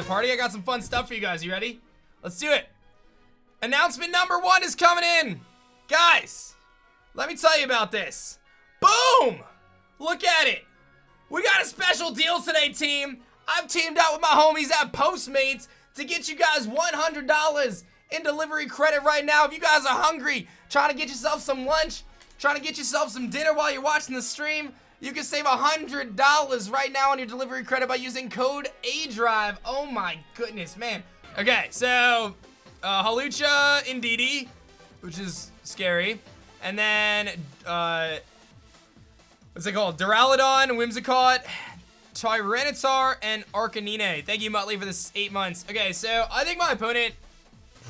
party. I got some fun stuff for you guys. You ready? Let's do it. Announcement number 1 is coming in. Guys, let me tell you about this. Boom! Look at it. We got a special deal today, team. I've teamed up with my homies at Postmates to get you guys $100 in delivery credit right now. If you guys are hungry, trying to get yourself some lunch, trying to get yourself some dinner while you're watching the stream, you can save $100 right now on your delivery credit by using code aDrive. Oh my goodness, man. Okay, so Hawlucha Indeedee, which is scary. And then, what's it called? Duraludon, Whimsicott, Tyranitar, and Arcanine. Thank you, Muttley, for this 8 months. Okay, so I think my opponent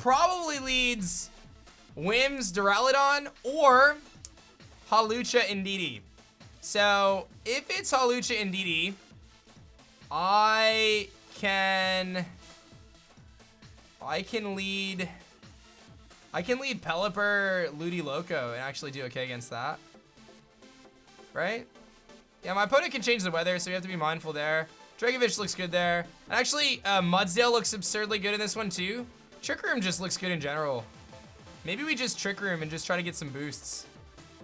probably leads Whims, Duraludon, or Hawlucha Indeedee. So if it's Hawlucha Indeedee, I can lead Pelipper, Ludiloco, and actually do okay against that. Right? Yeah, my opponent can change the weather, so we have to be mindful there. Dragovich looks good there. And actually, Mudsdale looks absurdly good in this one too. Trick Room just looks good in general. Maybe we just Trick Room and just try to get some boosts.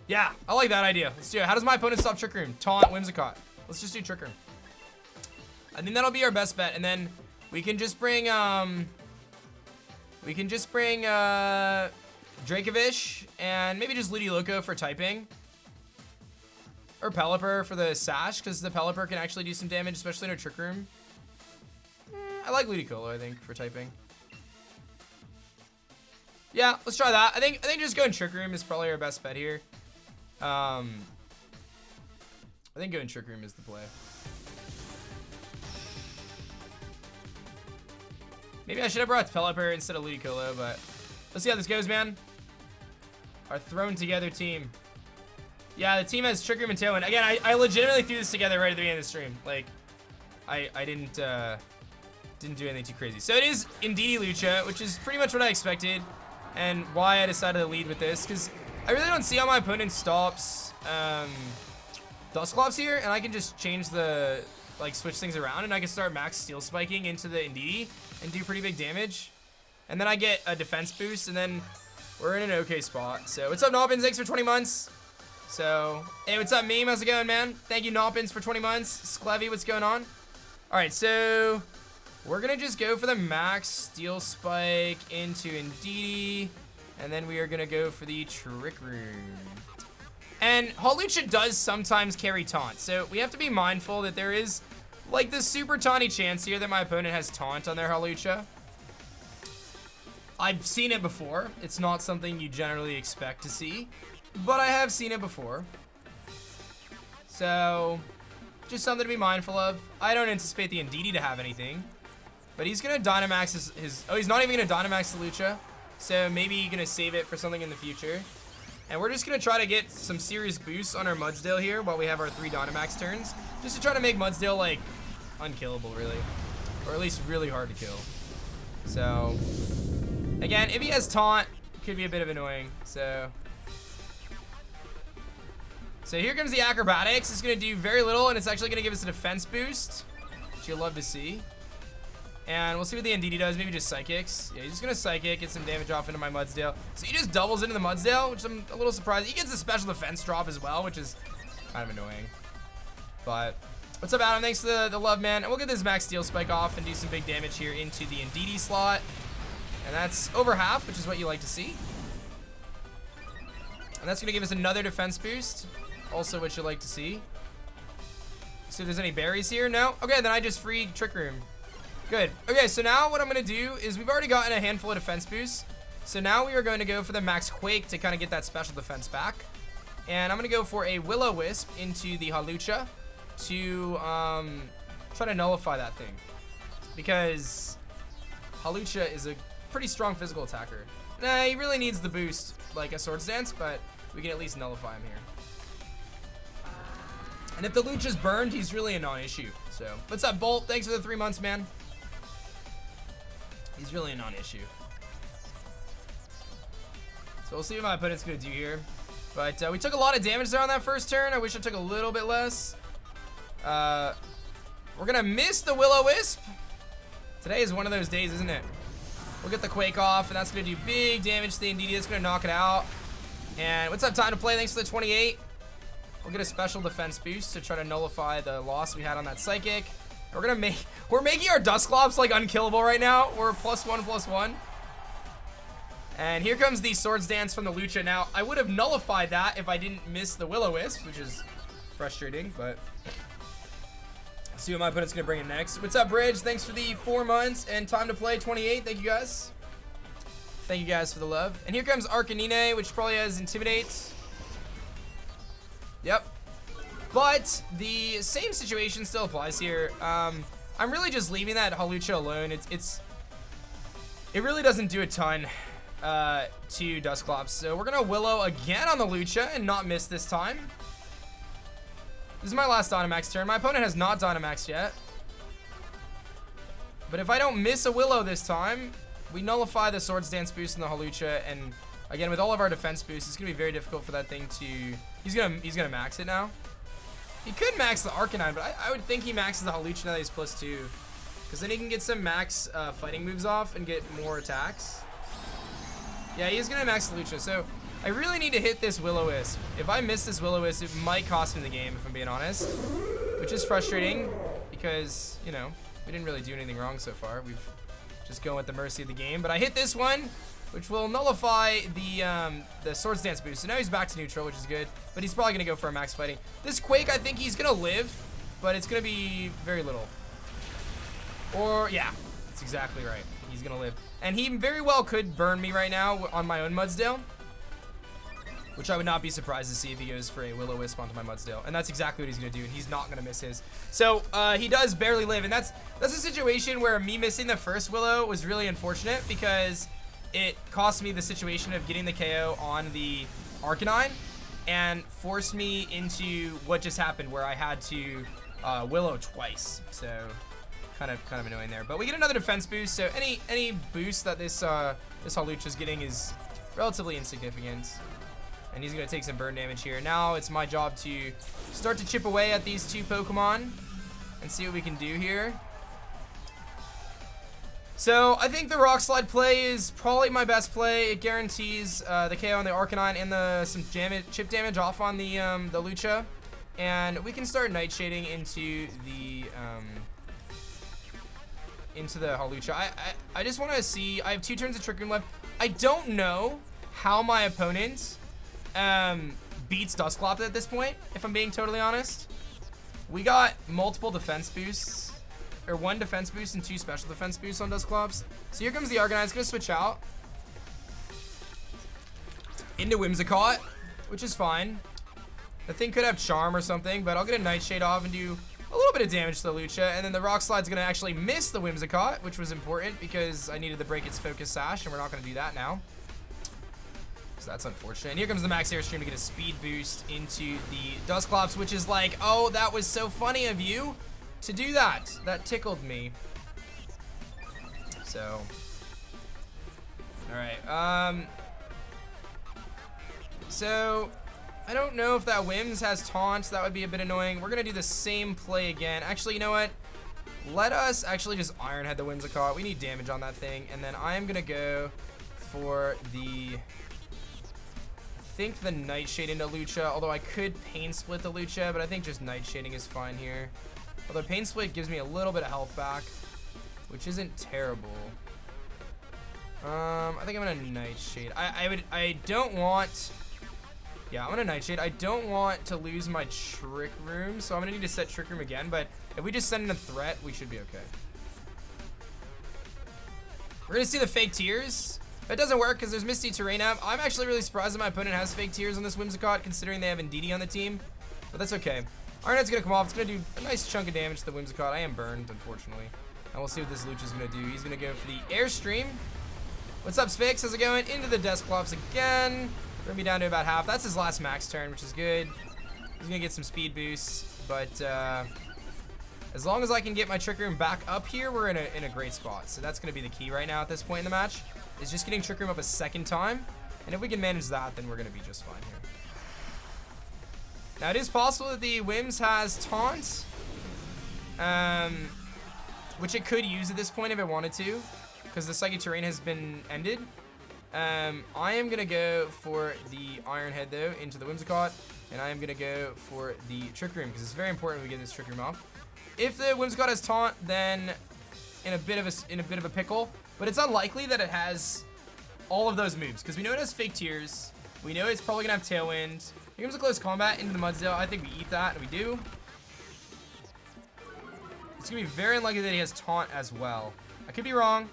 Yeah, I like that idea. Let's do it. How does my opponent stop Trick Room? Taunt, Whimsicott. Let's just do Trick Room. I think that'll be our best bet, and then we can just bring Dragovich and maybe just Ludiloco for typing. Or Pelipper for the Sash, because the Pelipper can actually do some damage, especially in a Trick Room. I like Ludicolo, I think, for typing. Yeah, let's try that. I think just going Trick Room is probably our best bet here. I think going Trick Room is the play. Maybe I should have brought Pelipper instead of Ludicolo, but let's see how this goes, man. Our thrown together team. Yeah, the team has Trick Room and Tailwind. Again, I legitimately threw this together right at the beginning of the stream. Like, I didn't do anything too crazy. So it is Indeedee Lucha, which is pretty much what I expected, and why I decided to lead with this, because I really don't see how my opponent stops Dusclops here, and I can just change the, like, switch things around, and I can start max steel spiking into the Indeedee and do pretty big damage. And then I get a defense boost, and then we're in an okay spot. So what's up, Noppins? Thanks for 20 months. So, hey, what's up, Meme? How's it going, man? Thank you, Noppins, for 20 months. Sklevy, what's going on? All right, so we're gonna just go for the max steel spike into Indeedee, and then we are gonna go for the Trick Room. And Hawlucha does sometimes carry taunt, so we have to be mindful that there is like this super taunty chance here that my opponent has taunt on their Hawlucha. I've seen it before. It's not something you generally expect to see, but I have seen it before. So just something to be mindful of. I don't anticipate the Indeedee to have anything, but he's gonna Dynamax his oh, he's not even gonna Dynamax the Lucha, so maybe he's gonna save it for something in the future. And we're just gonna try to get some serious boosts on our Mudsdale here while we have our 3 Dynamax turns, just to try to make Mudsdale like unkillable, really, or at least really hard to kill. So again, if he has taunt, it could be a bit of annoying. So here comes the Acrobatics. It's gonna do very little, and it's actually gonna give us a defense boost, which you'll love to see. And we'll see what the Indeedee does. Maybe just Psychics. Yeah, he's just gonna Psychic, get some damage off into my Mudsdale. So he just doubles into the Mudsdale, which I'm a little surprised. He gets a special defense drop as well, which is kind of annoying. But what's up, Adam? Thanks for the love, man. And we'll get this max steel spike off and do some big damage here into the Indeedee slot. And that's over half, which is what you like to see. And that's gonna give us another defense boost, also what you like to see. See if there's any berries here. No? Okay, then I just freed Trick Room. Good. Okay, so now what I'm going to do is we've already gotten a handful of defense boosts. So now we are going to go for the Max Quake to kind of get that special defense back. And I'm going to go for a Will-O-Wisp into the Hawlucha to try to nullify that thing. Because Hawlucha is a pretty strong physical attacker. Nah, he really needs the boost like a Swords Dance, but we can at least nullify him here. And if the Lucha's burned, he's really a non-issue. So, what's up, Bolt? Thanks for the 3 months, man. He's really a non-issue. So we'll see what my opponent's gonna do here. But we took a lot of damage there on that first turn. I wish I took a little bit less. We're gonna miss the Will-O-Wisp. Today is one of those days, isn't it? We'll get the Quake off, and that's going to do big damage to the Indeedee. It's going to knock it out. And what's up, Time to Play? Thanks for the 28. We'll get a special defense boost to try to nullify the loss we had on that Psychic. We're making our Dusclops like unkillable right now. We're +1/+1. And here comes the Swords Dance from the Lucha. Now, I would have nullified that if I didn't miss the Will-O-Wisp, which is frustrating, but let's see what my opponent's gonna bring in next. What's up, Bridge? Thanks for the 4 months and Time to Play 28. Thank you guys. Thank you guys for the love. And here comes Arcanine, which probably has Intimidate. Yep. But the same situation still applies here. I'm really just leaving that Hawlucha alone. It really doesn't do a ton to Dusclops. So we're gonna Willow again on the Lucha and not miss this time. This is my last Dynamax turn. My opponent has not Dynamaxed yet. But if I don't miss a Willow this time, we nullify the Swords Dance boost in the Hawlucha, and again, with all of our defense boosts, it's gonna be very difficult for that thing to... He's gonna max it now. He could max the Arcanine, but I would think he maxes the Hawlucha now that he's +2. Because then he can get some max fighting moves off and get more attacks. Yeah, he's gonna max the Lucha, so I really need to hit this Will-O-Wisp. If I miss this Will-O-Wisp, it might cost me the game, if I'm being honest. Which is frustrating, because, you know, we didn't really do anything wrong so far. We've just gone at the mercy of the game. But I hit this one, which will nullify the Swords Dance boost. So now he's back to neutral, which is good. But he's probably gonna go for a max fighting. This Quake, I think he's gonna live, but it's gonna be very little. Or, yeah, that's exactly right. He's gonna live. And he very well could burn me right now on my own Mudsdale, which I would not be surprised to see if he goes for a Will-O-Wisp onto my Mudsdale. And that's exactly what he's gonna do, and he's not gonna miss his. So, he does barely live, and that's a situation where me missing the first Willow was really unfortunate, because it cost me the situation of getting the KO on the Arcanine, and forced me into what just happened, where I had to Willow twice. So, kind of annoying there. But we get another defense boost, so any boost that this Hawlucha's getting is relatively insignificant. And he's gonna take some burn damage here. Now it's my job to start to chip away at these two Pokemon and see what we can do here. So I think the Rock Slide play is probably my best play. It guarantees the KO on the Arcanine and some chip damage off on the Lucha. And we can start Nightshading into the Hawlucha. I just want to see. I have 2 turns of Trick Room left. I don't know how my opponent beats Dusclops at this point, if I'm being totally honest. We got multiple defense boosts, or 1 defense boost and 2 special defense boosts on Dusclops. So here comes the Arcanine. It's gonna switch out into Whimsicott, which is fine. The thing could have Charm or something, but I'll get a Nightshade off and do a little bit of damage to the Lucha, and then the Rock Slide's gonna actually miss the Whimsicott, which was important because I needed to break its Focus Sash, and we're not gonna do that now. So that's unfortunate. And here comes the Max Airstream to get a speed boost into the Dusclops, which is like, oh, that was so funny of you to do that. That tickled me. So, all right. So I don't know if that Whims has taunts. That would be a bit annoying. We're gonna do the same play again. Actually, you know what? Let us actually just Iron Head the Whimsicott. We need damage on that thing, and then I am gonna go for the, I think the Nightshade into Lucha, although I could Pain Split the Lucha, but I think just Nightshading is fine here. Although Pain Split gives me a little bit of health back, which isn't terrible. I think I'm gonna Nightshade. I don't want, yeah, I'm gonna Nightshade. I don't want to lose my Trick Room, so I'm gonna need to set Trick Room again, but if we just send in a threat, we should be okay. We're gonna see the Fake Tears. That doesn't work because there's Misty Terrain up. I'm actually really surprised that my opponent has Fake Tears on this Whimsicott, considering they have Indeedee on the team. But that's okay. Iron Head's gonna come off. It's gonna do a nice chunk of damage to the Whimsicott. I am burned, unfortunately. And we'll see what this Lucha's gonna do. He's gonna go for the Airstream. What's up, Sphinx? How's it going? Into the Dusclops again. Bring me down to about half. That's his last max turn, which is good. He's gonna get some speed boosts, but as long as I can get my Trick Room back up here, we're in a great spot. So that's gonna be the key right now at this point in the match, is just getting Trick Room up a second time. And if we can manage that, then we're gonna be just fine here. Now it is possible that the Whims has taunt. which it could use at this point if it wanted to, because the Psychic Terrain has been ended. I am gonna go for the Iron Head though into the Whimsicott, and I am gonna go for the Trick Room because it's very important we get this Trick Room off. If the Whimsicott has Taunt, then in a bit of a pickle, but it's unlikely that it has all of those moves because we know it has Fake Tears. We know it's probably gonna have Tailwind. Here comes a close combat into the Mudsdale. I think we eat that, and we do. It's gonna be very unlikely that he has Taunt as well. I could be wrong,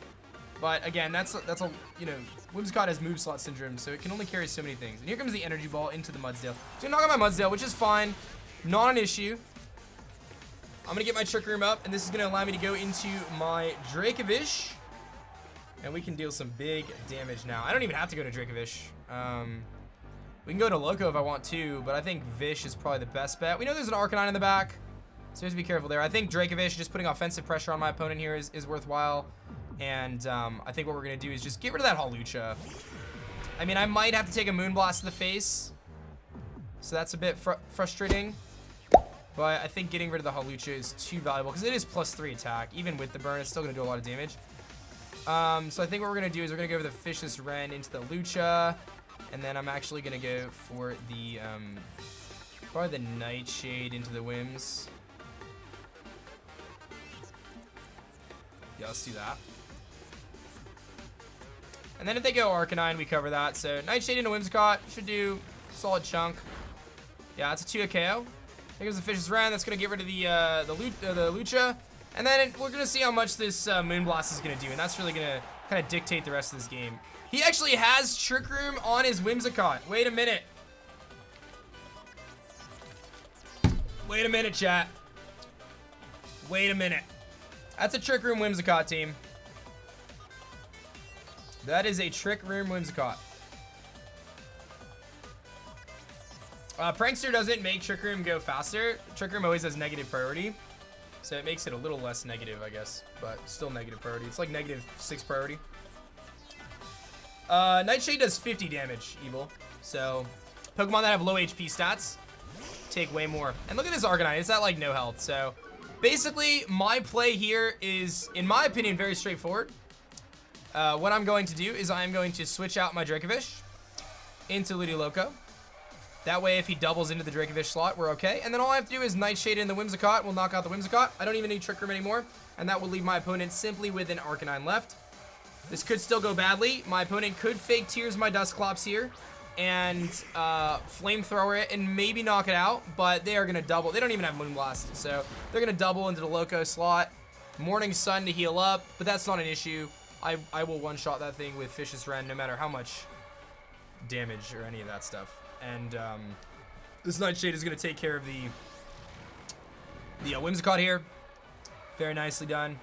but again, that's a you know, Whimsicott has move slot syndrome, so it can only carry so many things. And here comes the Energy Ball into the Mudsdale. So I'm gonna knock out my Mudsdale, which is fine, not an issue. I'm gonna get my Trick Room up, and this is gonna allow me to go into my Dracovish, and we can deal some big damage now. I don't even have to go to Dracovish. We can go to Loco if I want to, but I think Vish is probably the best bet. We know there's an Arcanine in the back, so we have to be careful there. I think Dracovish, just putting offensive pressure on my opponent here is worthwhile. And I think what we're going to do is just get rid of that Hawlucha. I mean, I might have to take a Moonblast to the face, so that's a bit frustrating. But I think getting rid of the Hawlucha is too valuable because it is +3 attack. Even with the burn, it's still going to do a lot of damage. So I think what we're going to do is we're going to go for the Fishless Wren into the Lucha. And then I'm actually going to go for the, probably the Nightshade into the Whims. Yeah, let's do that. And then if they go Arcanine, we cover that. So Nightshade into Whimsicott should do a solid chunk. Yeah, that's a 2 KO. Here goes the Fishless Wren. That's going to get rid of the Lucha. And then we're going to see how much this Moonblast is going to do. And that's really going to kind of dictate the rest of this game. He actually has Trick Room on his Whimsicott. Wait a minute. Wait a minute, chat. Wait a minute. That's a Trick Room Whimsicott, team. That is a Trick Room Whimsicott. Prankster doesn't make Trick Room go faster. Trick Room always has negative priority. So it makes it a little less negative, I guess. But still negative priority. It's like -6 priority. Nightshade does 50 damage, Evil. So Pokemon that have low HP stats take way more. And look at this Arcanine. It's at like no health. So basically, my play here is, in my opinion, very straightforward. What I'm going to do is I'm going to switch out my Dracovish into Ludiloco. That way, if he doubles into the Dracovish slot, we're okay. And then all I have to do is Nightshade in the Whimsicott. We'll knock out the Whimsicott. I don't even need Trick Room anymore. And that will leave my opponent simply with an Arcanine left. This could still go badly. My opponent could Fake Tears my Dusclops here and Flamethrower it and maybe knock it out, but they are going to double. They don't even have Moonblast, so they're going to double into the Loco slot. Morning Sun to heal up, but that's not an issue. I will one-shot that thing with Fishless Wren no matter how much damage or any of that stuff. And this Nightshade is going to take care of the Whimsicott here. Very nicely done.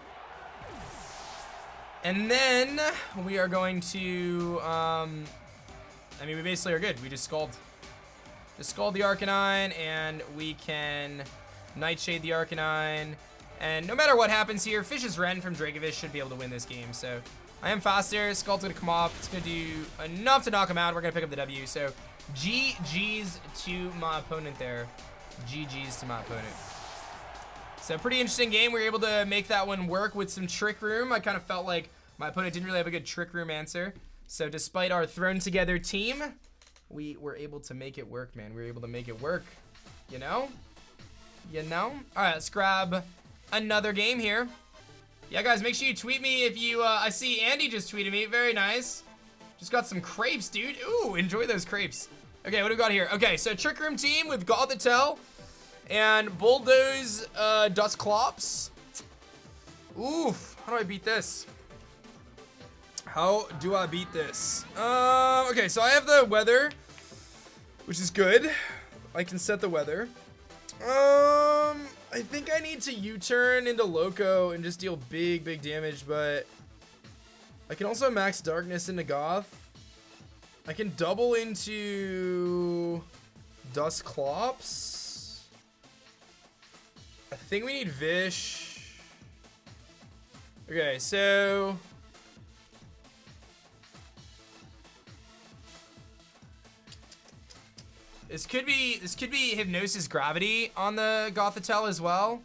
And then we are going to, I mean, we basically are good. We just Scald the Arcanine, and we can Nightshade the Arcanine. And no matter what happens here, Fishless Wren from Dracovish should be able to win this game. So I am faster. Scald's going to come off. It's going to do enough to knock him out. We're going to pick up the W. So GG's to my opponent there. GG's to my opponent. So pretty interesting game. We were able to make that one work with some Trick Room. I kind of felt like my opponent didn't really have a good Trick Room answer. So despite our thrown together team, we were able to make it work, man. We were able to make it work. You know? You know? All right, let's grab another game here. Yeah, guys, make sure you tweet me if you, I see Andy just tweeted me. Very nice. Just got some crepes, dude. Ooh, enjoy those crepes. Okay, what do we got here? Okay, so Trick Room team with Gothitelle and Bulldoze Dusclops. Oof, how do I beat this? How do I beat this? Okay, so I have the weather, which is good. I can set the weather. I think I need to U-turn into Loco and just deal big damage, but I can also max Darkness into Goth. I can double into Dusclops. I think we need Vish. Okay, so this could be Hypnosis Gravity on the Gothitelle as well.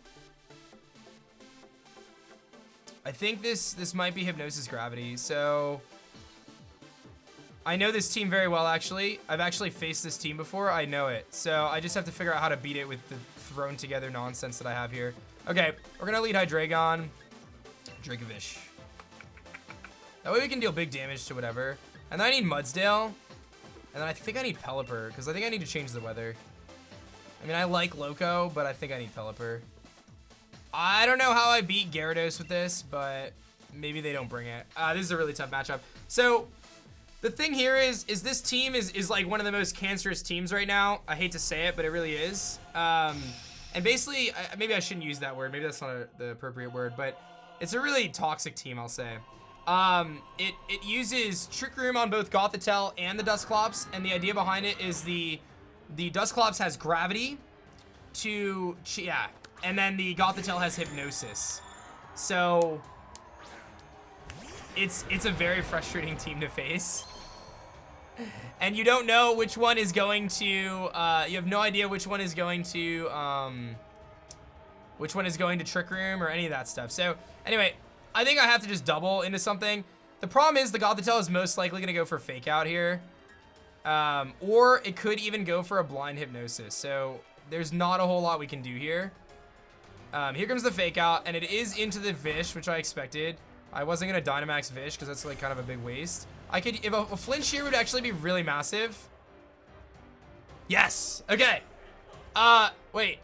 I think this might be Hypnosis Gravity. So I know this team very well, actually. I've actually faced this team before. I know it. So I just have to figure out how to beat it with the thrown together nonsense that I have here. Okay, we're gonna lead Hydreigon. Dracovish. That way we can deal big damage to whatever. And then I need Mudsdale. And then I think I need Pelipper, because I think I need to change the weather. I mean, I like Loco, but I think I need Pelipper. I don't know how I beat Gyarados with this, but maybe they don't bring it. This is a really tough matchup. So the thing here is this team is like one of the most cancerous teams right now. I hate to say it, but it really is. And basically, maybe I shouldn't use that word. Maybe that's not the appropriate word, but it's a really toxic team, I'll say. It uses Trick Room on both Gothitelle and the Dusclops, and the idea behind it is the Dusclops has Gravity yeah, and then the Gothitelle has Hypnosis. So it's a very frustrating team to face. And you don't know which one is going to, you have no idea which one is going to Trick Room or any of that stuff. So anyway, I think I have to just double into something. The problem is the Gothitelle is most likely going to go for Fake Out here. Or it could even go for a Blind Hypnosis. So there's not a whole lot we can do here. Here comes the Fake Out, and it is into the Vish, which I expected. I wasn't going to Dynamax Vish because that's like kind of a big waste. I could, if a flinch here would actually be really massive. Yes. Okay. Wait.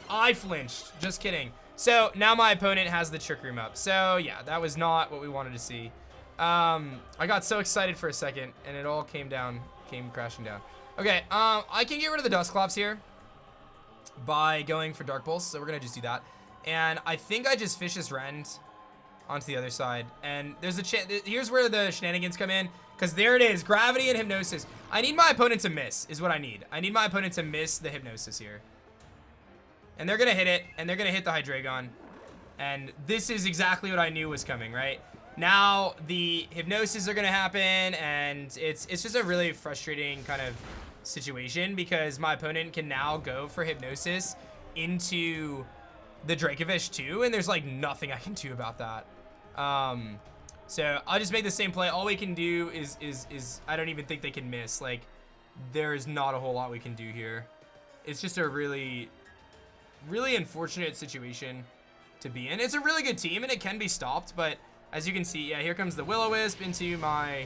I flinched. Just kidding. So now my opponent has the Trick Room up. So yeah, that was not what we wanted to see. I got so excited for a second and it all came crashing down. Okay, I can get rid of the Dusclops here by going for Dark Pulse. So we're gonna just do that. And I think I just Fish this Rend onto the other side. And there's a chance, here's where the shenanigans come in. Because there it is, Gravity and Hypnosis. I need my opponent to miss, is what I need. I need my opponent to miss the Hypnosis here. And they're gonna hit it, and they're gonna hit the Hydreigon. And this is exactly what I knew was coming, right? Now, the Hypnosis are gonna happen, and it's just a really frustrating kind of situation because my opponent can now go for Hypnosis into the Dracovish too, and there's like nothing I can do about that. So I'll just make the same play. All we can do is I don't even think they can miss. Like, there's not a whole lot we can do here. It's just a really unfortunate situation to be in. It's a really good team and it can be stopped, but as you can see, yeah, here comes the Will-O-Wisp into my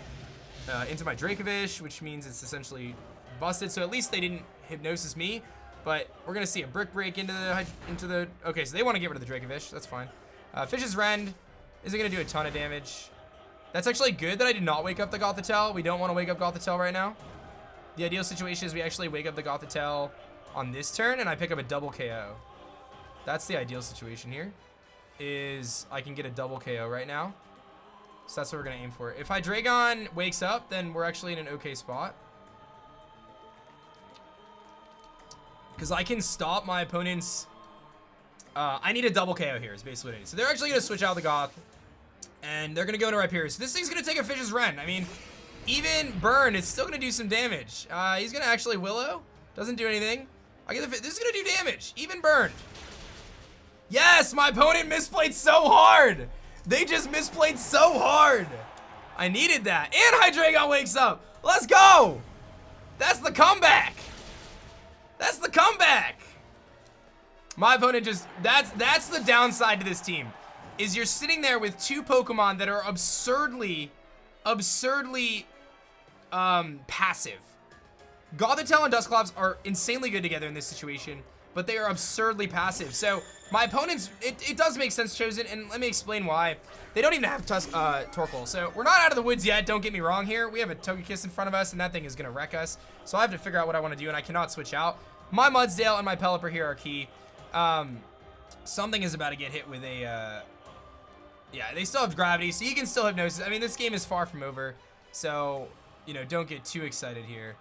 Dracovish, which means it's essentially busted. So at least they didn't Hypnosis me, but we're gonna see a Brick Break into the okay, so they want to get rid of the Dracovish. That's fine. Fish's Rend isn't gonna do a ton of damage. That's actually good that I did not wake up the Gothitelle. We don't want to wake up Gothitelle right now. The ideal situation is we actually wake up the Gothitelle on this turn and I pick up a double KO. That's the ideal situation here, is I can get a double KO right now. So that's what we're gonna aim for. If Hydreigon wakes up, then we're actually in an okay spot. Because I can stop my opponent's, I need a double KO here is basically what it is. So they're actually gonna switch out the Goth and they're gonna go into Rhyperior. So this thing's gonna take a Fish's Rend. I mean, even Burn is still gonna do some damage. He's gonna actually Willow, doesn't do anything. This is gonna do damage, even Burned. Yes, my opponent misplayed so hard. They just misplayed so hard. I needed that. And Hydreigon wakes up. Let's go. That's the comeback. That's the comeback. My opponent just, that's the downside to this team, is you're sitting there with two Pokemon that are absurdly passive. Gothitelle and Dusclops are insanely good together in this situation, but they are absurdly passive. So my opponents, it does make sense chosen, and let me explain why. They don't even have Torkoal. So we're not out of the woods yet, don't get me wrong here. We have a Togekiss in front of us, and that thing is gonna wreck us. So I have to figure out what I wanna do, and I cannot switch out. My Mudsdale and my Pelipper here are key. Something is about to get hit with a, yeah, they still have Gravity, so you can still Hypnosis. I mean, this game is far from over, so, you know, don't get too excited here.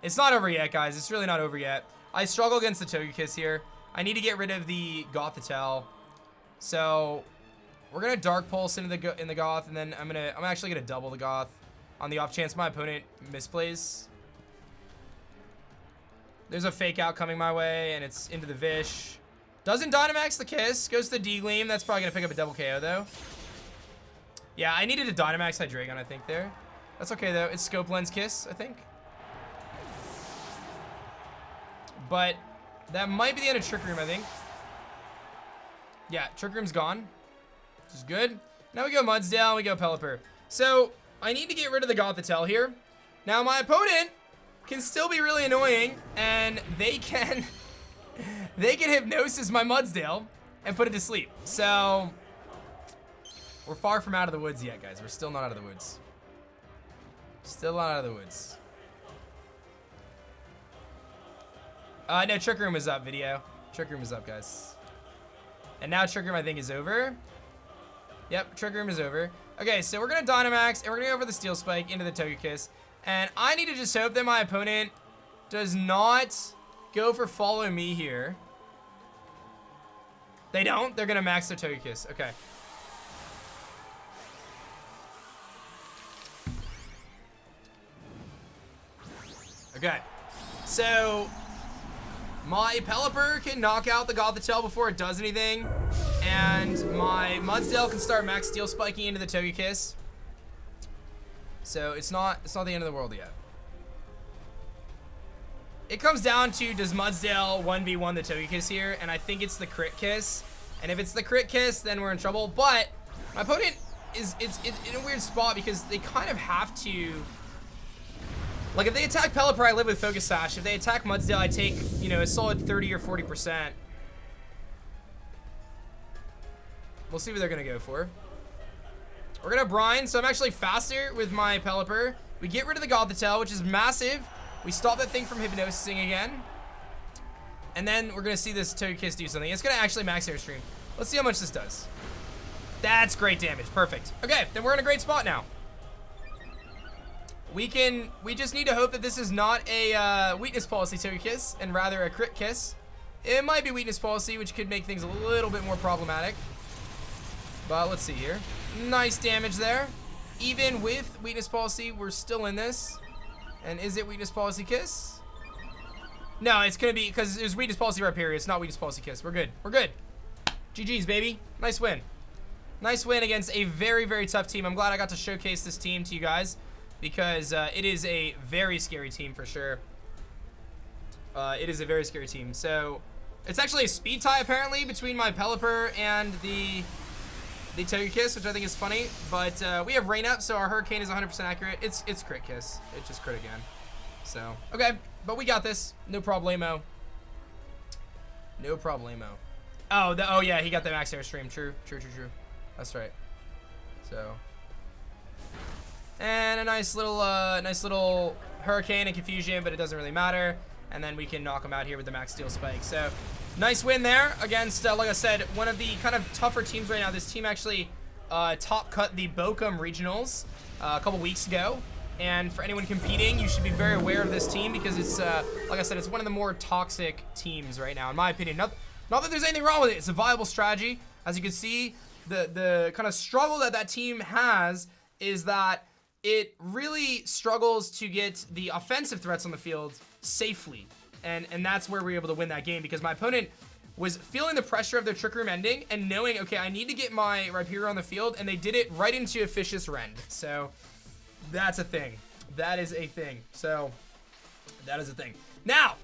It's not over yet, guys. It's really not over yet. I struggle against the Togekiss here. I need to get rid of the Gothitelle. So we're gonna Dark Pulse into the Goth, and then I'm actually gonna double the Goth on the off chance my opponent misplays. There's a Fake Out coming my way, and it's into the Vish. Doesn't Dynamax the Kiss. Goes to the D-Gleam. That's probably gonna pick up a double KO though. Yeah, I needed a Dynamax Hydreigon, I think, there. That's okay though. It's Scope Lens Kiss, I think. But that might be the end of Trick Room, I think. Yeah, Trick Room's gone, which is good. Now we go Mudsdale, we go Pelipper. So I need to get rid of the Gothitelle here. Now my opponent can still be really annoying, and they can hypnosis my Mudsdale and put it to sleep. So we're far from out of the woods yet, guys. We're still not out of the woods. Still not out of the woods. No, Trick Room is up, video. Trick Room is up, guys. And now Trick Room, I think, is over. Yep, Trick Room is over. Okay, so we're gonna Dynamax, and we're gonna go for the Steel Spike into the Togekiss. And I need to just hope that my opponent does not go for Follow Me here. They don't. They're gonna max their Togekiss. Okay. Okay. So my Pelipper can knock out the Gothitelle before it does anything, and my Mudsdale can start max Steel Spiking into the Togekiss. So it's not the end of the world yet. It comes down to, does Mudsdale 1v1 the Togekiss here, and I think it's the Crit Kiss. And if it's the Crit Kiss, then we're in trouble. But my opponent is in a weird spot because they kind of have to. Like, if they attack Pelipper, I live with Focus Sash. If they attack Mudsdale, I take, you know, a solid 30 or 40%. We'll see what they're gonna go for. We're gonna Brine, so I'm actually faster with my Pelipper. We get rid of the Gothitelle, which is massive. We stop that thing from hypnosising again. And then we're gonna see this Togekiss do something. It's gonna actually max Airstream. Let's see how much this does. That's great damage, perfect. Okay, then we're in a great spot now. We just need to hope that this is not a weakness policy Togekiss, and rather a Crit Kiss. It might be weakness policy, which could make things a little bit more problematic. But let's see here. Nice damage there. Even with weakness policy, we're still in this. And is it weakness policy Kiss? No, it's gonna be, because there's weakness policy right here. It's not weakness policy Kiss. We're good. We're good. GG's, baby. Nice win. Nice win against a very, very tough team. I'm glad I got to showcase this team to you guys, because it is a very scary team for sure. It is a very scary team. So it's actually a speed tie apparently between my Pelipper and the Togekiss, which I think is funny. But we have Rain Up, so our Hurricane is 100% accurate. It's Crit Kiss. It just crit again. So okay, but we got this. No problemo. No problemo. Oh yeah, he got the max Airstream. True. That's right. So. And a nice little Hurricane and Confusion, but it doesn't really matter. And then we can knock him out here with the max Steel Spike. So nice win there against, like I said, one of the kind of tougher teams right now. This team actually top cut the Bochum Regionals a couple weeks ago. And for anyone competing, you should be very aware of this team because it's, like I said, it's one of the more toxic teams right now, in my opinion. Not that there's anything wrong with it. It's a viable strategy. As you can see, the kind of struggle that team has is that it really struggles to get the offensive threats on the field safely. And that's where we were able to win that game, because my opponent was feeling the pressure of their Trick Room ending and knowing, okay, I need to get my Rhyperior on the field, and they did it right into a Vicious Rend. So that's a thing. That is a thing. So that is a thing. Now,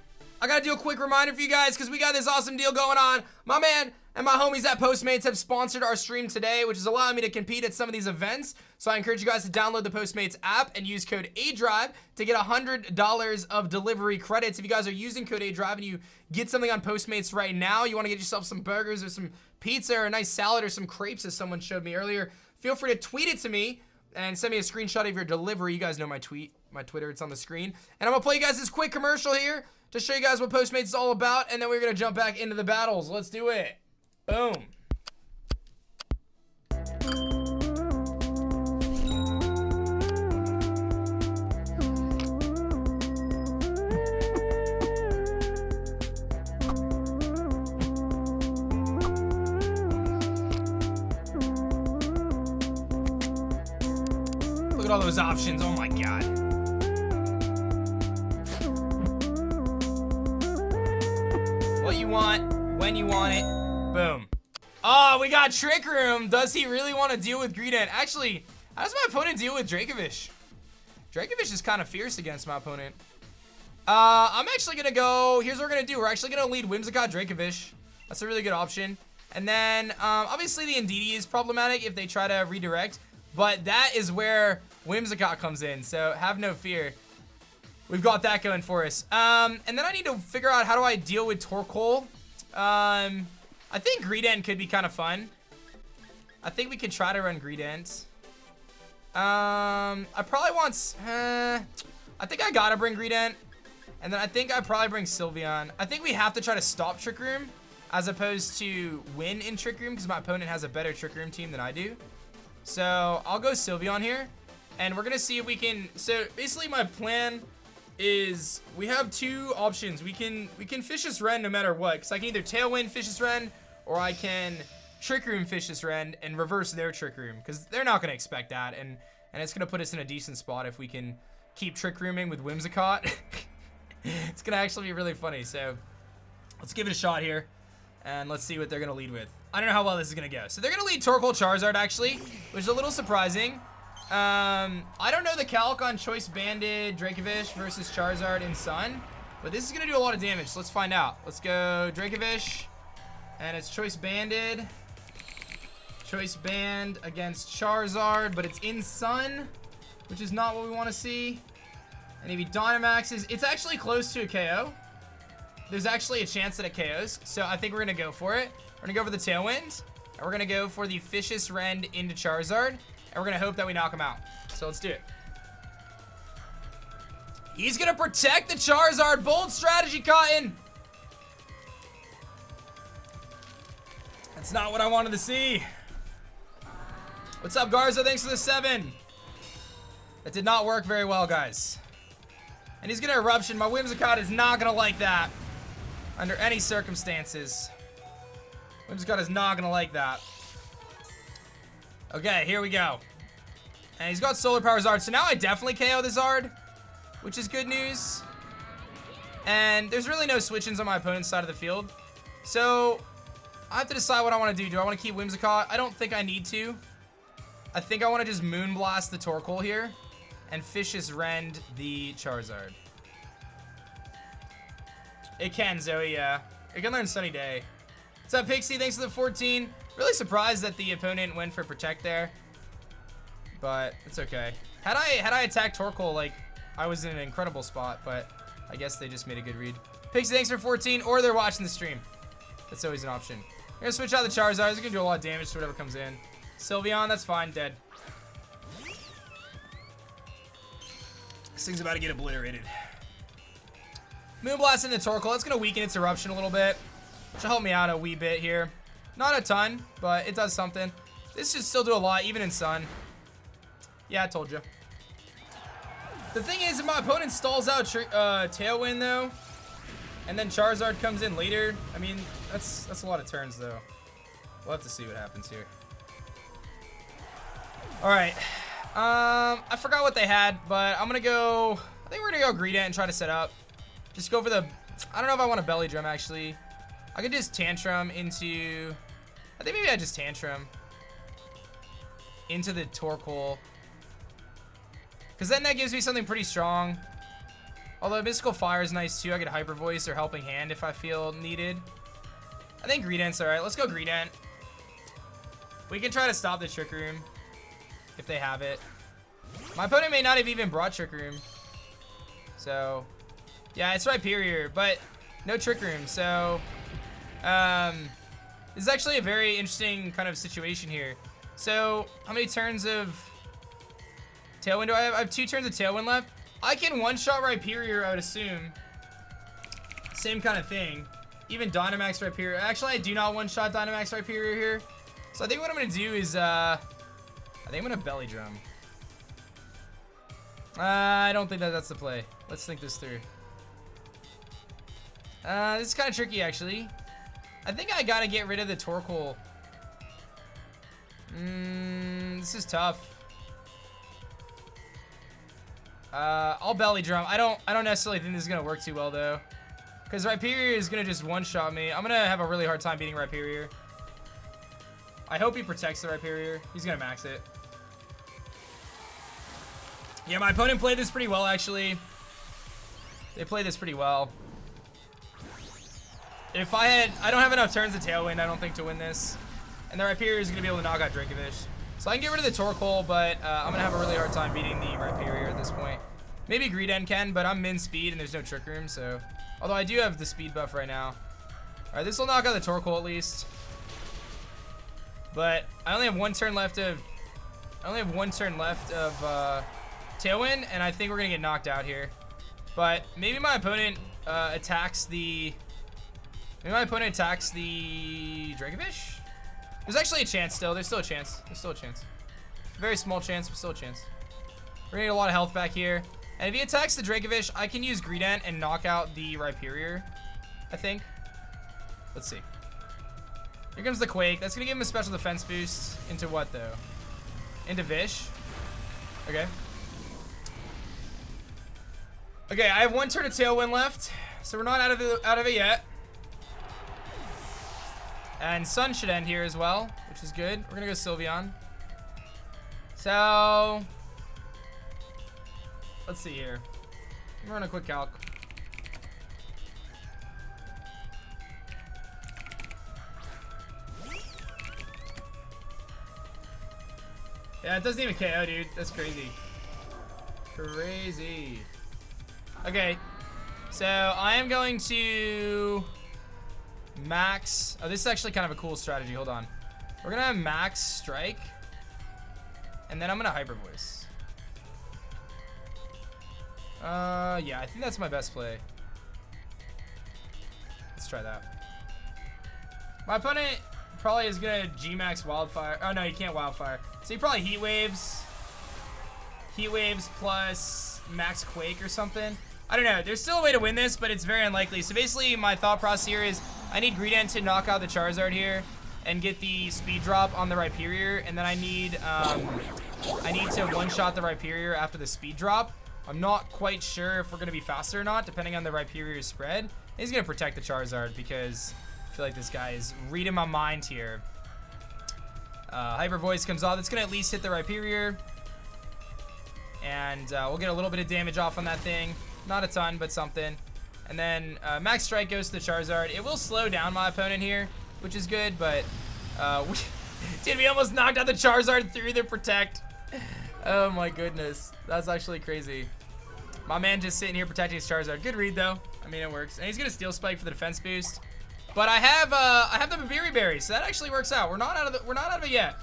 I gotta do a quick reminder for you guys, because we got this awesome deal going on. My man and my homies at Postmates have sponsored our stream today, which is allowing me to compete at some of these events. So I encourage you guys to download the Postmates app and use code aDrive to get $100 of delivery credits. If you guys are using code aDrive and you get something on Postmates right now, you want to get yourself some burgers or some pizza or a nice salad or some crepes, as someone showed me earlier, feel free to tweet it to me and send me a screenshot of your delivery. You guys know my Twitter, it's on the screen. And I'm gonna play you guys this quick commercial here to show you guys what Postmates is all about, and then we're gonna jump back into the battles. Let's do it. Boom. Look at all those options. Oh my god. What you want? when you want it. Boom. Oh, we got Trick Room. Does he really want to deal with Greedent? Actually, how does my opponent deal with Dracovish? Dracovish is kind of fierce against my opponent. I'm actually going to go, here's what we're going to do. We're actually going to lead Whimsicott Dracovish. That's a really good option. And then, obviously the Indeedee is problematic if they try to redirect. But that is where Whimsicott comes in. So have no fear. We've got that going for us. And then I need to figure out how do I deal with TORKOAL. I think Greedent could be kind of fun. I think we could try to run Greedent. I probably want... I think I gotta bring Greedent. And then I think I probably bring Sylveon. I think we have to try to stop Trick Room as opposed to win in Trick Room because my opponent has a better Trick Room team than I do. So I'll go Sylveon here. And we're gonna see if we can... So basically my plan is we have two options. We can Fishious Rend no matter what. Because I can either Tailwind Fishious Rend or I can Trick Room Fishious Rend and reverse their Trick Room. Because they're not gonna expect that. And it's gonna put us in a decent spot if we can keep Trick Rooming with Whimsicott. It's gonna actually be really funny. So let's give it a shot here. And let's see what they're gonna lead with. I don't know how well this is gonna go. So they're gonna lead TORKOAL Charizard actually, which is a little surprising. I don't know the calc on Choice Banded Dracovish versus Charizard in Sun, but this is gonna do a lot of damage. So let's find out. Let's go Dracovish, and it's Choice Banded. Choice Band against Charizard, but it's in Sun, which is not what we want to see. And if he Dynamaxes, it's actually close to a KO. There's actually a chance that it KOs, so I think we're gonna go for it. We're gonna go for the Tailwind, and we're gonna go for the Fishious Rend into Charizard, and we're gonna hope that we knock him out. So let's do it. He's gonna protect the Charizard. Bold strategy, Cotton. That's not what I wanted to see. What's up, Garza? Thanks for the 7. That did not work very well, guys. And he's gonna Eruption. My Whimsicott is not gonna like that under any circumstances. Whimsicott is not gonna like that. Okay, here we go. And he's got Solar Power Zard. So now I definitely KO the Zard, which is good news. And there's really no switch-ins on my opponent's side of the field. So I have to decide what I want to do. Do I want to keep Whimsicott? I don't think I need to. I think I want to just Moonblast the TORKOAL here and Fishious Rend the Charizard. It can, Zoe, yeah. It can learn Sunny Day. What's up, Pixie? Thanks for the 14. Really surprised that the opponent went for Protect there. But it's okay. Had I attacked TORKOAL, like, I was in an incredible spot, but I guess they just made a good read. Pixie, thanks for 14, or they're watching the stream. That's always an option. We're gonna switch out the Charizard. It's gonna do a lot of damage to whatever comes in. Sylveon, that's fine, dead. This thing's about to get obliterated. Moonblast into TORKOAL. That's gonna weaken its Eruption a little bit, which will help me out a wee bit here. Not a ton, but it does something. This should still do a lot, even in Sun. Yeah, I told you. The thing is, if my opponent stalls out Tailwind, though, and then Charizard comes in later, I mean, that's a lot of turns, though. We'll have to see what happens here. All right. I forgot what they had, but I'm going to go... I think we're going to go Greedent and try to set up. Just go for the... I don't know if I want a Belly Drum, actually. I could just Tantrum into... I think maybe I just Tantrum into the TORKOAL. Because then that gives me something pretty strong. Although Mystical Fire is nice too. I get Hyper Voice or Helping Hand if I feel needed. I think Greedent's alright. Let's go Greedent. We can try to stop the Trick Room if they have it. My opponent may not have even brought Trick Room. So, yeah, it's Rhyperior, but no Trick Room. So, this is actually a very interesting kind of situation here. So, how many turns of Tailwind do I have? I have 2 turns of Tailwind left. I can one-shot Rhyperior, I would assume. Same kind of thing. Even Dynamax Rhyperior. Actually, I do not one-shot Dynamax Rhyperior here. So I think what I'm going to do is, I think I'm going to Belly Drum. I don't think that's the play. Let's think this through. This is kind of tricky, actually. I think I got to get rid of the TORKOAL. This is tough. I'll Belly Drum. I don't necessarily think this is gonna work too well though. Because Rhyperior is going to just one-shot me. I'm going to have a really hard time beating Rhyperior. I hope he protects the Rhyperior. He's going to max it. Yeah, my opponent played this pretty well, actually. They played this pretty well. If I don't have enough turns to Tailwind, I don't think, to win this. And the Rhyperior is going to be able to knock out Dracovish. So I can get rid of the TORKOAL, but I'm going to have a really hard time beating the Rhyperior at this point. Maybe Greedent can, but I'm min speed and there's no Trick Room, so... Although I do have the speed buff right now. Alright, this will knock out the TORKOAL at least. But I only have one turn left of... Tailwind, and I think we're going to get knocked out here. But maybe my opponent attacks the... Maybe my opponent attacks the Dracovish? There's actually a chance still. There's still a chance. There's still a chance. Very small chance, but still a chance. We're gonna get a lot of health back here. And if he attacks the Dracovish, I can use Greedent and knock out the Rhyperior, I think. Let's see. Here comes the Quake. That's gonna give him a special defense boost. Into what, though? Into Vish. Okay. Okay, I have one turn of Tailwind left. So we're not out of it yet. And Sun should end here as well, which is good. We're gonna go Sylveon. So let's see here. I'm gonna run a quick calc. Yeah, it doesn't even KO, dude. That's crazy. Crazy. Okay, so I am going to max. Oh, this is actually kind of a cool strategy. Hold on. We're gonna max strike, and then I'm gonna hyper voice. Yeah, I think that's my best play. Let's try that. My opponent probably is gonna G-max Wildfire. Oh no, he can't Wildfire. So he probably Heat Waves plus max Quake or something. I don't know. There's still a way to win this, but it's very unlikely. So basically, my thought process here is I need Greedent to knock out the Charizard here and get the speed drop on the Rhyperior, and then I need to one-shot the Rhyperior after the speed drop. I'm not quite sure if we're gonna be faster or not, depending on the Rhyperior's spread. And he's gonna protect the Charizard because I feel like this guy is reading my mind here. Hyper Voice comes off. That's gonna at least hit the Rhyperior, and we'll get a little bit of damage off on that thing. Not a ton, but something. And then Max Strike goes to the Charizard. It will slow down my opponent here, which is good, but dude, we almost knocked out the Charizard through the Protect. Oh my goodness. That's actually crazy. My man just sitting here protecting his Charizard. Good read though. I mean, it works. And he's gonna Steel Spike for the defense boost. But I have the Babiri Berry, so that actually works out. We're not out of it yet.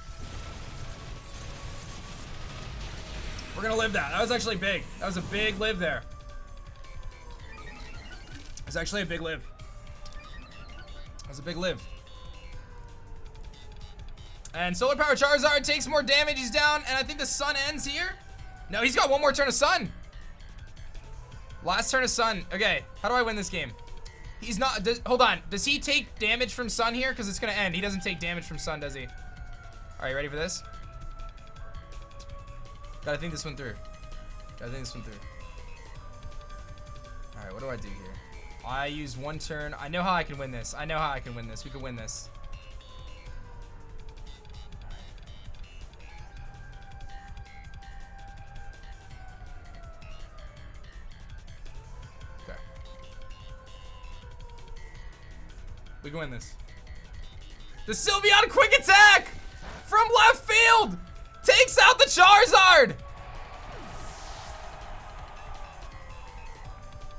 We're gonna live that. That was actually big. That was a big live there. It's actually a big live. That's a big live. And Solar Power Charizard takes more damage. He's down, and I think the Sun ends here. No, he's got one more turn of Sun. Last turn of Sun. Okay, how do I win this game? He's not. Hold on. Does he take damage from Sun here? Because it's gonna end. He doesn't take damage from Sun, does he? All right, you ready for this? Gotta think this one through. All right, what do I do here? I use one turn. I know how I can win this. We can win this. Okay. We can win this. The Sylveon Quick Attack from left field takes out the Charizard.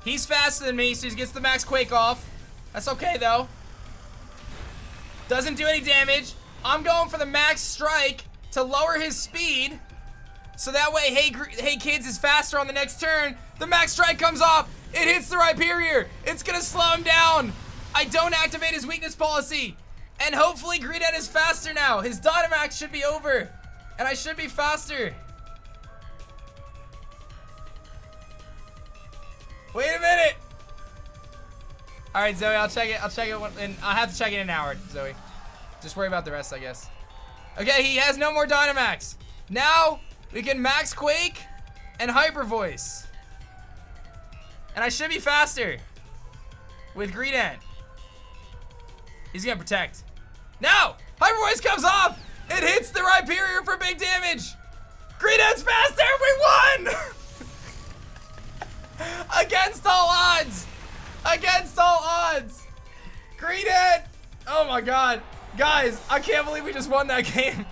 He's faster than me, so he gets the Max Quake off. That's okay, though. Doesn't do any damage. I'm going for the Max Strike to lower his speed. So that way, Hey Kids is faster on the next turn. The Max Strike comes off. It hits the Rhyperior. It's going to slow him down. I don't activate his weakness policy. And hopefully, Greedent is faster now. His Dynamax should be over. And I should be faster. Wait a minute. All right, Zoe, I'll check it. And I'll have to check it in an hour, Zoe. Just worry about the rest, I guess. Okay, he has no more Dynamax. Now we can Max Quake and Hyper Voice. And I should be faster. with Greedent. He's gonna protect. No! Hyper Voice comes off! It hits the Rhyperior for big damage! Greedent's faster! We won! Against all odds! Against all odds! Greedent! Oh my god. Guys, I can't believe we just won that game.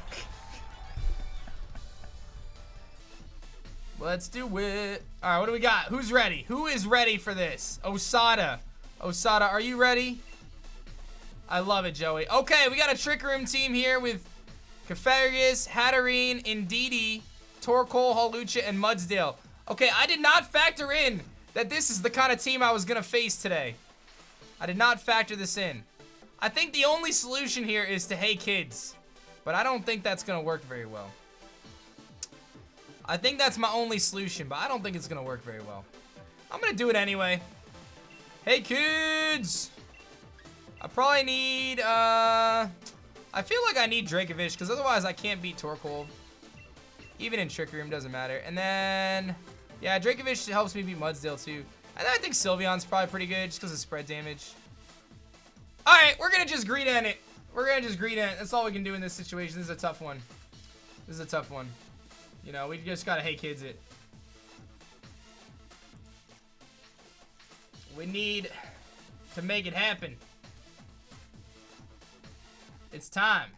Let's do it. Alright, what do we got? Who's ready? Who is ready for this? Osada. Osada, are you ready? I love it, Joey. Okay, we got a Trick Room team here with Cefarius, Hatterene, Indeedee, TORKOAL, Hawlucha, and Mudsdale. Okay, I did not factor in that this is the kind of team I was gonna face today. I did not factor this in. I think the only solution here is to Hey Kids, but I don't think that's gonna work very well. I think that's my only solution, but I don't think it's gonna work very well. I'm gonna do it anyway. Hey Kids! I probably need, I feel like I need Dracovish, because otherwise I can't beat TORKOAL. Even in Trick Room, doesn't matter. And then, yeah, Dracovish helps me beat Mudsdale too. And I think Sylveon's probably pretty good, just because of spread damage. Alright, we're gonna just Greedent it. We're gonna just Greedent. That's all we can do in this situation. This is a tough one. This is a tough one. You know, we just gotta Hey Kids it. We need to make it happen. It's time.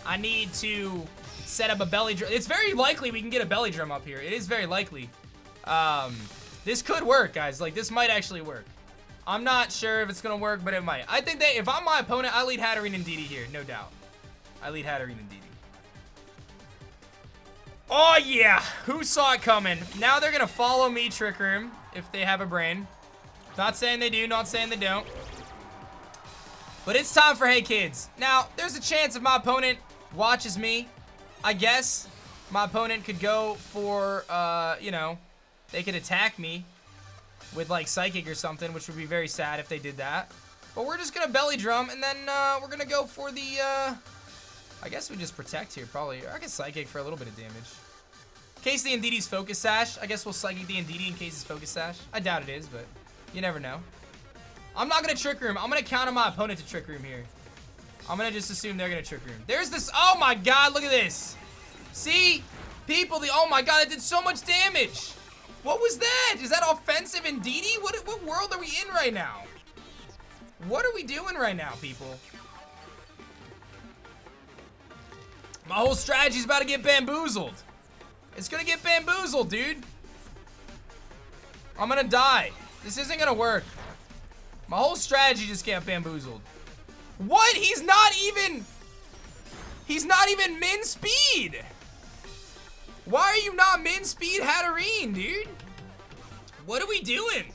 I need to set up a belly drum. It's very likely we can get a belly drum up here. It is very likely. This could work, guys. Like, this might actually work. I'm not sure if it's gonna work, but it might. I think that if I'm my opponent, I lead Hatterene and Indeedee here, no doubt. I lead Hatterene and Indeedee. Oh yeah, who saw it coming? Now they're gonna follow me, Trick Room, if they have a brain. Not saying they do, not saying they don't. But it's time for Hey Kids. Now, there's a chance if my opponent watches me, I guess my opponent could go for, you know, they could attack me with like Psychic or something, which would be very sad if they did that. But we're just gonna belly drum, and then we're gonna go for the, I guess we just protect here, probably. Or I can Psychic for a little bit of damage. In case the Indeedee's Focus Sash, I guess we'll Psychic the Indeedee in case it's Focus Sash. I doubt it is, but you never know. I'm not gonna Trick Room. I'm gonna count on my opponent to Trick Room here. I'm gonna just assume they're gonna Trick Room. There's this, oh my god, look at this. See? People, oh my god, that did so much damage. What was that? Is that offensive Indeedee? What world are we in right now? What are we doing right now, people? My whole strategy's about to get bamboozled. It's gonna get bamboozled, dude. I'm gonna die. This isn't gonna work. My whole strategy just got bamboozled. What? He's not even min speed. Why are you not min speed Hatterene, dude? What are we doing?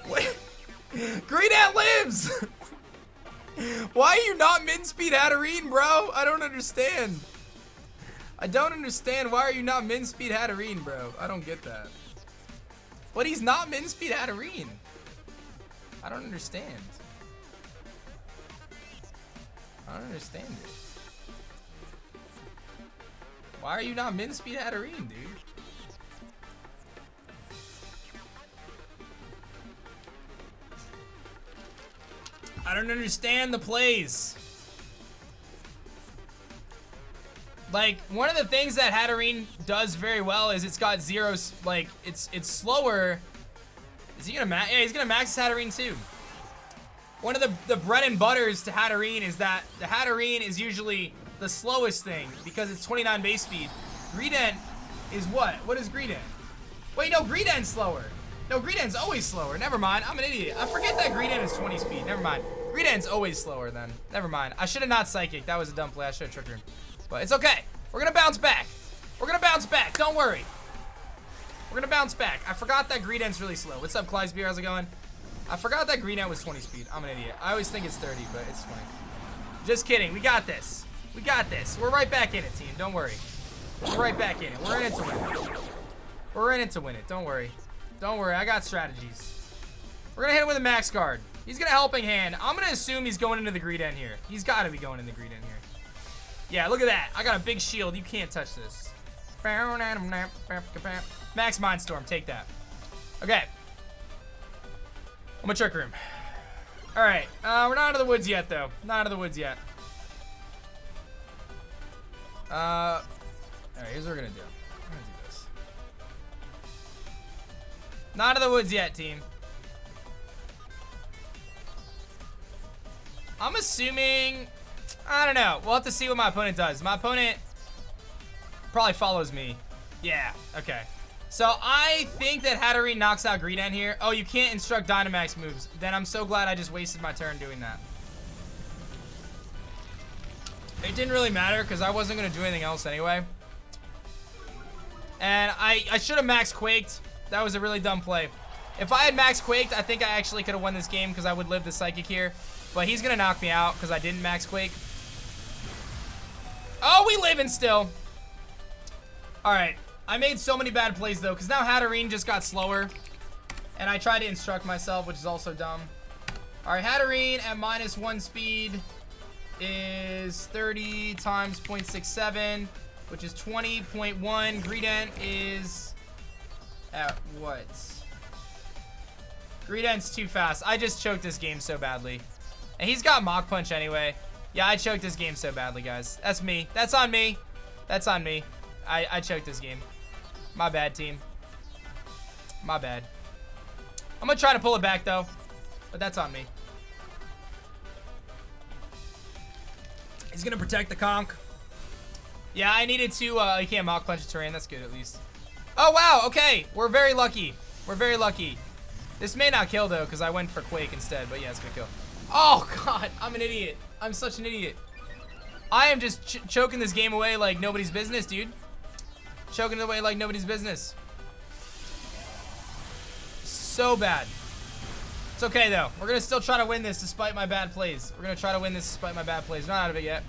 What? Greedent lives. Why are you not min speed Hatterene, bro? I don't understand. I don't understand. Why are you not min speed Hatterene, bro? I don't get that. But he's not min speed Hatterene. I don't understand. I don't understand it. Why are you not min speed Hatterene, dude? I don't understand the plays. Like, one of the things that Hatterene does very well is it's got zeros, like, it's slower. Is he gonna max? Yeah, he's gonna max his Hatterene too. One of the bread and butters to Hatterene is that the Hatterene is usually the slowest thing because it's 29 base speed. Greedent is what? What is Greedent? Wait, no, Greedent's slower. No, Greedent's always slower. Never mind, I'm an idiot. I forget that Greedent is 20 speed. Never mind. Greedent's always slower then. Never mind. I should have not Psychic. That was a dumb play. I should have Tricked him. But it's okay. We're gonna bounce back. We're gonna bounce back. Don't worry. We're gonna bounce back. I forgot that Greedent's really slow. What's up, Clydesbeer? How's it going? I forgot that Greedent was 20 speed. I'm an idiot. I always think it's 30, but it's 20. Just kidding. We got this. We got this. We're right back in it, team. Don't worry. We're right back in it. We're in it to win it. We're in it to win it. Don't worry. Don't worry. I got strategies. We're gonna hit him with a max guard. He's gonna helping hand. I'm gonna assume he's going into the Greedent here. He's gotta be going in the Greedent here. Yeah, look at that. I got a big shield. You can't touch this. Max Mindstorm. Take that. Okay. I'm gonna Trick Room. Alright, we're not out of the woods yet, though. Not out of the woods yet. Alright, here's what we're gonna do. We're gonna do this. Not out of the woods yet, team. I'm assuming... I don't know. We'll have to see what my opponent does. My opponent probably follows me. Yeah, okay. So I think that Hatterene knocks out Greedent here. Oh, you can't instruct Dynamax moves. Then I'm so glad I just wasted my turn doing that. It didn't really matter because I wasn't going to do anything else anyway. And I should have max Quaked. That was a really dumb play. If I had max Quaked, I think I actually could have won this game because I would live the Psychic here. But he's going to knock me out because I didn't max Quake. Oh, we living still. Alright. I made so many bad plays, though, because now Hatterene just got slower. And I tried to instruct myself, which is also dumb. Alright, Hatterene at -1 speed is 30 times 0.67, which is 20.1. Greedent is at what? Greedent's too fast. I just choked this game so badly. And he's got Mach Punch anyway. Yeah, I choked this game so badly, guys. That's me. That's on me. That's on me. I choked this game. My bad, team. My bad. I'm gonna try to pull it back, though. But that's on me. He's gonna protect the conch. Yeah, I needed to, you can't Mach Punch the terrain. That's good, at least. Oh, wow. Okay. We're very lucky. We're very lucky. This may not kill, though, because I went for Quake instead. But, yeah, it's gonna kill. Oh, God. I'm an idiot. I'm such an idiot. I am just choking this game away like nobody's business, dude. Choking it away like nobody's business. So bad. It's okay, though. We're going to still try to win this despite my bad plays. We're going to try to win this despite my bad plays. Not out of it yet.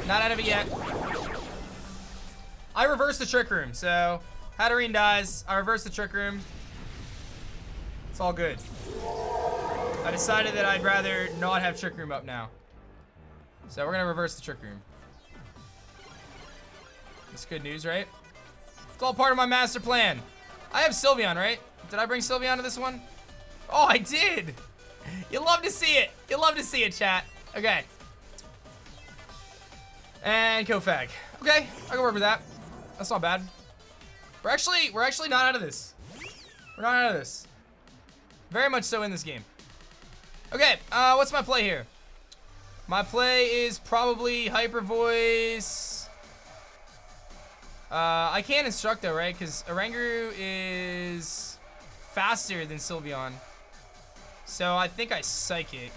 Not out of it yet. I reversed the Trick Room, so Hatterene dies. I reversed the Trick Room. It's all good. I decided that I'd rather not have Trick Room up now. So we're going to reverse the Trick Room. That's good news, right? It's all part of my master plan. I have Sylveon, right? Did I bring Sylveon to this one? Oh, I did. You love to see it. You love to see it, chat. Okay. And Kofag. Okay, I can work with that. That's not bad. We're actually not out of this. We're not out of this. Very much so in this game. Okay, what's my play here? My play is probably Hyper Voice. I can't instruct though, right? Because Oranguru is faster than Sylveon. So I think I Psychic.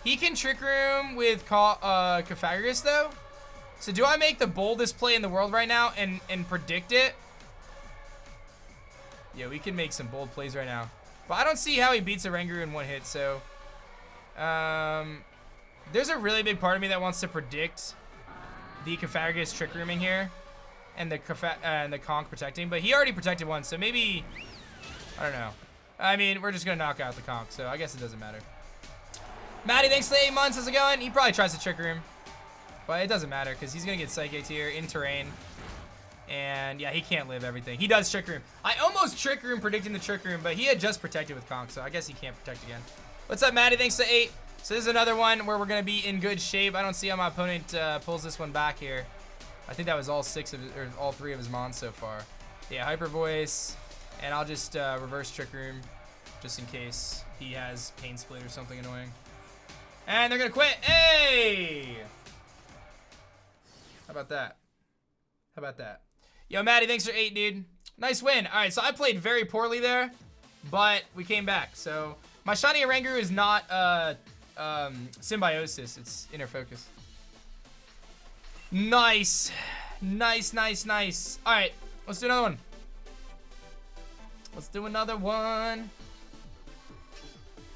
He can Trick Room with Cofagrigus though. So do I make the boldest play in the world right now and predict it? Yeah, we can make some bold plays right now. But I don't see how he beats Oranguru in one hit, so... there's a really big part of me that wants to predict the Cofagrigus Trick Rooming here. And the Conch protecting. But he already protected one, so maybe... I don't know. I mean, we're just going to knock out the Conch, so I guess it doesn't matter. Maddie, thanks for the 8 months. How's it going? He probably tries to Trick Room. But it doesn't matter, because he's going to get Psychic here in terrain. And, yeah, he can't live everything. He does Trick Room. I almost Trick Room predicting the Trick Room, but he had just protected with Conch, so I guess he can't protect again. What's up, Maddie? Thanks for 8. So this is another one where we're going to be in good shape. I don't see how my opponent pulls this one back here. I think that was all 3 of his mons so far. Yeah, Hyper Voice, and I'll just reverse Trick Room just in case he has Pain Split or something annoying. And they're going to quit. Hey! How about that? How about that? Yo, Maddie, thanks for 8, dude. Nice win. All right, so I played very poorly there, but we came back. So my shiny Oranguru is not Symbiosis. It's Inner Focus. Nice. Nice, nice, nice. All right, let's do another one. Let's do another one.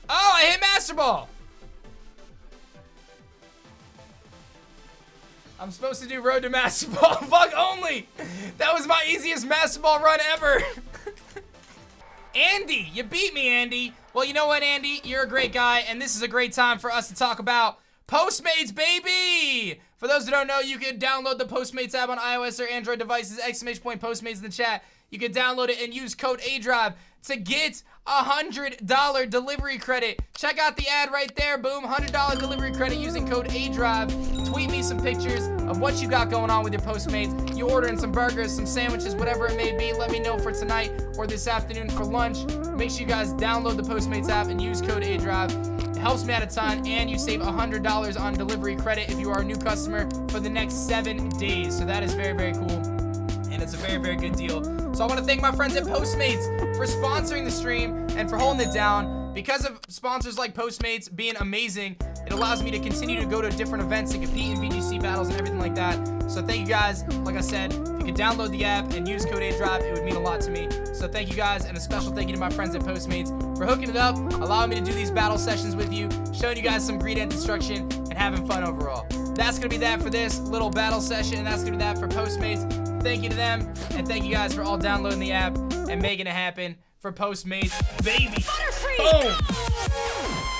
Oh, I hit Master Ball. I'm supposed to do Road to Master Ball. Fuck only. That was my easiest Master Ball run ever. Andy, you beat me, Andy. Well, you know what, Andy? You're a great guy, and this is a great time for us to talk about Postmates, baby! For those who don't know, you can download the Postmates app on iOS or Android devices. !Postmates in the chat. you can download it and use code aDrive to get $100 delivery credit. Check out the ad right there. Boom, $100 delivery credit using code aDrive. Tweet me some pictures of what you got going on with your Postmates. You ordering some burgers, some sandwiches, whatever it may be. Let me know for tonight or this afternoon for lunch. Make sure you guys download the Postmates app and use code aDrive. It helps me out a ton, and you save $100 on delivery credit if you are a new customer for the next 7 days. So that is very, very cool, and it's a very, very good deal. So I want to thank my friends at Postmates for sponsoring the stream and for holding it down. Because of sponsors like Postmates being amazing, it allows me to continue to go to different events and compete in VGC battles and everything like that. So thank you guys. Like I said, if you could download the app and use code aDrive, it would mean a lot to me. So thank you guys, and a special thank you to my friends at Postmates for hooking it up, allowing me to do these battle sessions with you, showing you guys some Greedent destruction, and having fun overall. That's going to be that for this little battle session, and that's going to be that for Postmates. Thank you to them, and thank you guys for all downloading the app and making it happen for Postmates, baby. Boom.